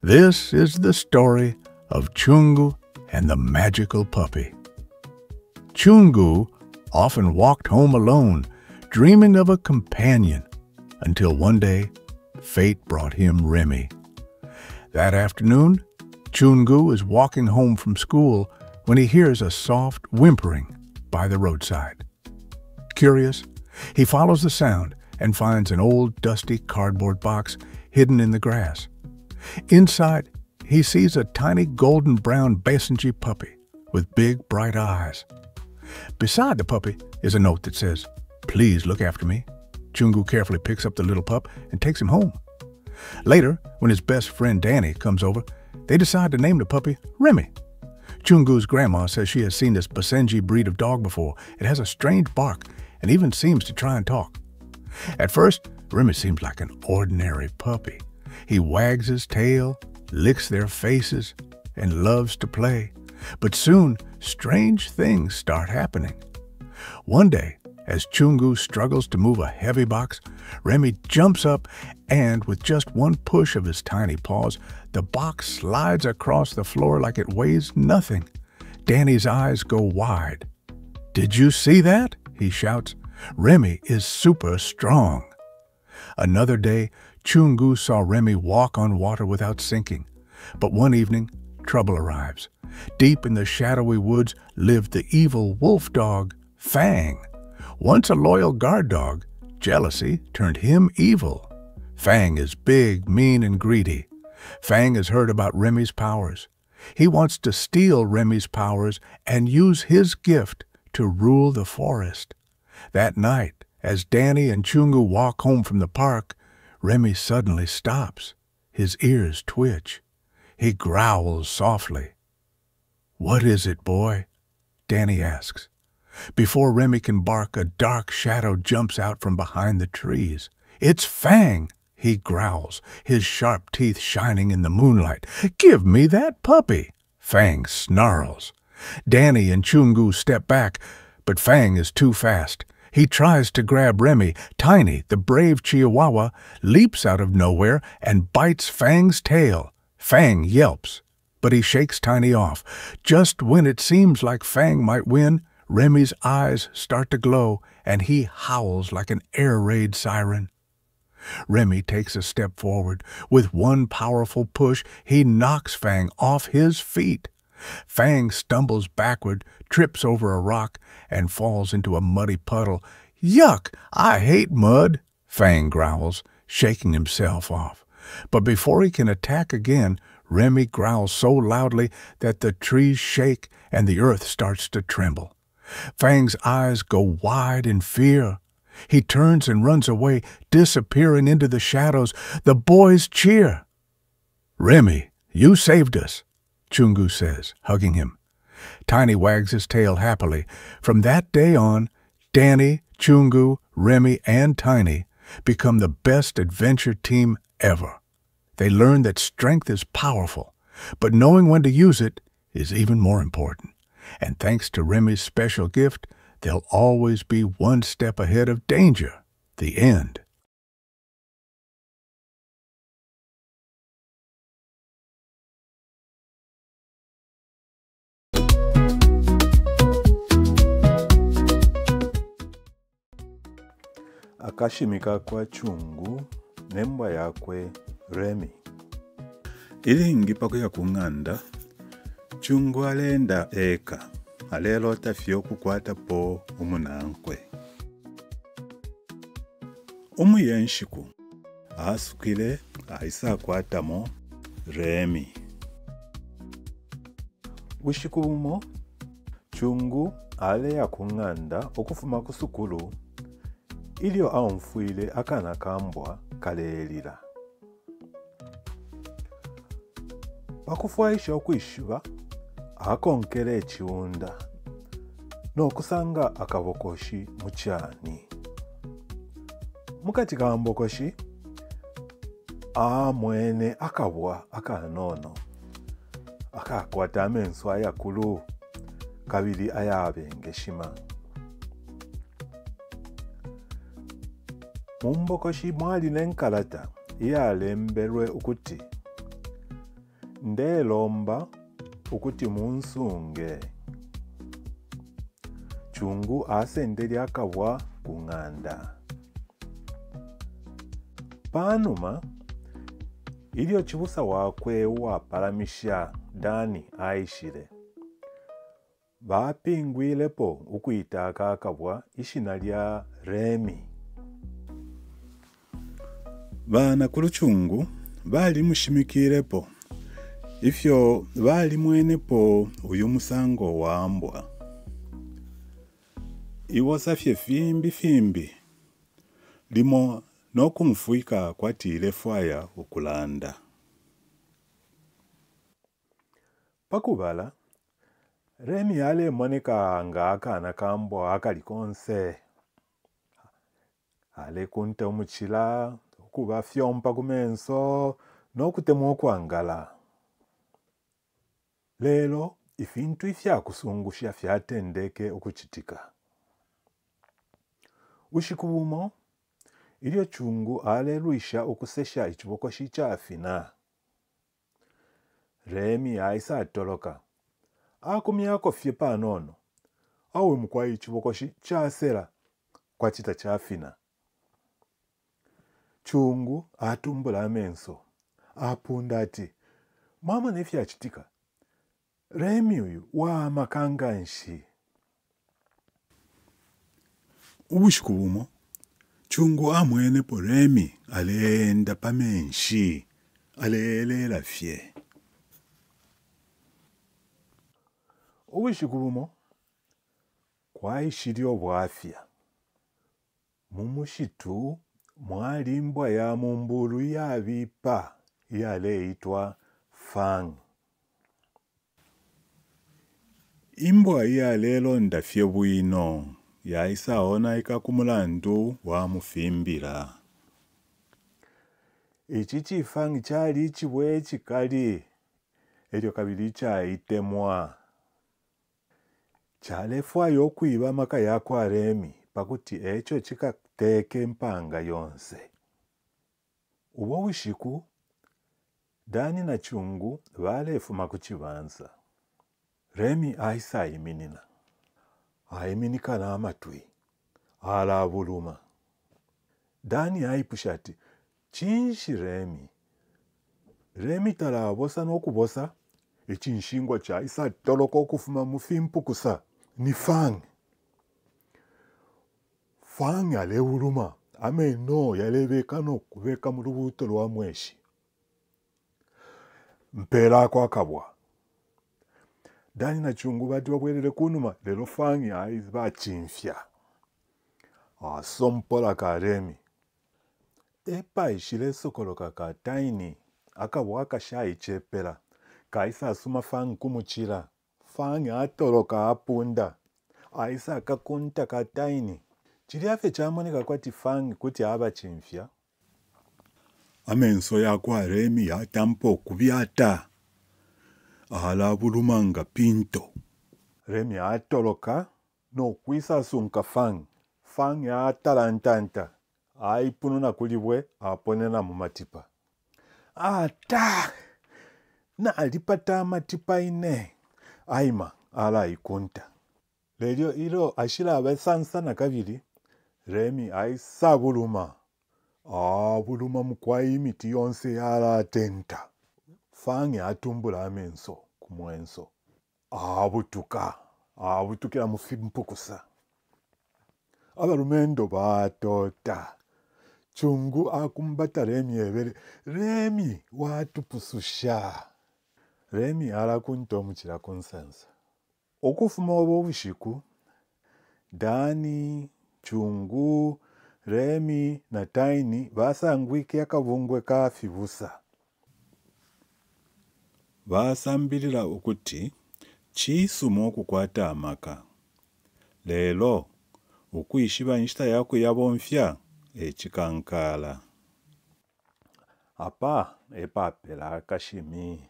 This is the story of Chungu and the magical puppy. Chungu often walked home alone, dreaming of a companion, until one day, fate brought him Remy. That afternoon, Chungu is walking home from school when he hears a soft whimpering by the roadside. Curious, he follows the sound and finds an old dusty cardboard box hidden in the grass. Inside, he sees a tiny golden-brown Basenji puppy with big, bright eyes. Beside the puppy is a note that says, "Please look after me." Chungu carefully picks up the little pup and takes him home. Later, when his best friend Danny comes over, they decide to name the puppy Remy. Chungu's grandma says she has seen this Basenji breed of dog before. It has a strange bark and even seems to try and talk. At first, Remy seems like an ordinary puppy. He wags his tail, licks their faces, and loves to play. But soon, strange things start happening. One day, as Chungu struggles to move a heavy box, Remy jumps up and, with just one push of his tiny paws, the box slides across the floor like it weighs nothing. Danny's eyes go wide. "Did you see that?" he shouts. "Remy is super strong." Another day, Chungu saw Remy walk on water without sinking. But one evening, trouble arrives. Deep in the shadowy woods lived the evil wolf dog, Fang. Once a loyal guard dog, jealousy turned him evil. Fang is big, mean, and greedy. Fang has heard about Remy's powers. He wants to steal Remy's powers and use his gift to rule the forest. That night, as Danny and Chungu walk home from the park, Remy suddenly stops. His ears twitch. He growls softly. "What is it, boy?" Danny asks. Before Remy can bark, a dark shadow jumps out from behind the trees. "It's Fang!" he growls, his sharp teeth shining in the moonlight. "Give me that puppy!" Fang snarls. Danny and Chungu step back, but Fang is too fast. He tries to grab Remy. Tiny, the brave Chihuahua, leaps out of nowhere and bites Fang's tail. Fang yelps, but he shakes Tiny off. Just when it seems like Fang might win, Remy's eyes start to glow, and he howls like an air raid siren. Remy takes a step forward. With one powerful push, he knocks Fang off his feet. Fang stumbles backward, trips over a rock, and falls into a muddy puddle. "Yuck! I hate mud!" Fang growls, shaking himself off. But before he can attack again, Remy growls so loudly that the trees shake and the earth starts to tremble. Fang's eyes go wide in fear. He turns and runs away, disappearing into the shadows. The boys cheer. "Remy, you saved us," Chungu says, hugging him. Tiny wags his tail happily. From that day on, Danny, Chungu, Remy, and Tiny become the best adventure team ever. They learn that strength is powerful, but knowing when to use it is even more important. And thanks to Remy's special gift, they'll always be one step ahead of danger, the end. Akashimika kwa Chungu nembwa yakwe Remy. Ilingi pakuya kung'anda, Chungu alenda eka, alelota fyo kukwata po umunankwe. Umuyenshiku, asukile aisa kwatamo Remy. Bushikumo, Chungu ale ya kung'anda okufuma kusukulu, ilio aumfuile akana kambwa kalelila. Pakufuaisha okwishuba, akonkele echiunda, n'okusanga akabokoshi muchani. Mukati ka mbokoshi, mwene akabwa akanono. Akakwata amensu ayakulu, kabili ayabengeshima. Mumbokoshi mwali n'enkalata iyalemberwe ukuthi ndelomba ukuti munsunge. Chungu asende lyakabwa kung'anda. Panuma, ilio chibusa wakwe wapalamisha Dani aishile. Bapingwilepo ukuitaka akabwa ishina lya Remi. Bana kuluchungu bali mushimikilepo. Ifyo bali mwenepo uyu musango wambwa. Iwosafye fimbi limo nokumfuika kwatile fwaya ukulanda. Pakubala, Remi ale moneka nga akana kambwa akalikonse. Ale kunte umuchila, kuba fyompa kumenso, no kutemu kwangala. Lelo, ifintu ifya kusungusha fyatendeke ukuchitika. Ushikubumo, ilio chungu ale luisha ukusesha ichibokoshi chafina. Remi aisa atoloka. Akumyako fye panono. Awe mkwa ichibokoshi chasera kwa chita chafina. Chungu atumbula amenso. Apunda ati, mama nefya chitika. Remi uyu wa makanganshi. Ubushikubumo, chungu amwenepo Remi alenda pamenshi. Alelela fye. Ubushikubumo, kwa ishilio bwafya. Mumushitu mwalimbwa ya mumbulu ya vipa yale itwa Fang. Imbwa yale londa fye bwino ya isaona ikakumulandu wa mufimbila. Ichichi Fang chali chibwe chikali. Elio kabili cha itemwa. Chale fwayo kuiba maka ya kwa Remi, pakuti echo chikateke mpanga yonse. Uwo wishiku, Dani na chungu wale fuma kuchibanza. Remi aisa aiminina. Aiminika na amatui. Ala buluma. Dani aipushati. Chinshi Remi. Remi tala bosa no kubosa. Echinshingwa cha isa toloko kufuma mufimpu kusa. Ni Fang. Fang ale uluma. Ame no yalebeka no kubeka mulubuto lwa mweshi. Mpela kwa kabwa. Dani na chungu bati wabwelele kunuma. Lelo Fang ya izba chinfya. Asompola ka Remi. Epa ishile sokolo kaka taini. Akabwa akashai chepela. Kaisa asuma Fang kumuchila. Fang atoroka apunda. Aisa akakunta kataini. Chiliafe chamonika kwati Fang kuti aba chimfya. Amenso ya kwa Remi ya tampo kubiata. Ala bulumanga pinto. Remi atoroka no kuisa sunka Fang. Fang ya atalantanta. Aipununa kulibwe aponena mumatipa. Ata! Na alipata matipa ine. Aima ala ikunta. Lelio ilo ashila abesansa na kabili. Remi aisa buluma. Buluma mkwa imiti yonse ala atenta. Fangi atumbula amenso kumwenso. Abutuka. Abutukila mufimpukusa. Abalumendo batota. Chungu akumbata Remi ebele. Remi watupususha. Remi ala kunto mchila konsensa. Okufuma obo bushiku, Dani, Chungu, Remi na Taini basangwike akabungwe ka fibusa. Basambilila ukuti chisumo okukwata amaka. Lelo ukuyishiba nshita yako yabonfya echikankala. Apa epapela kashimi.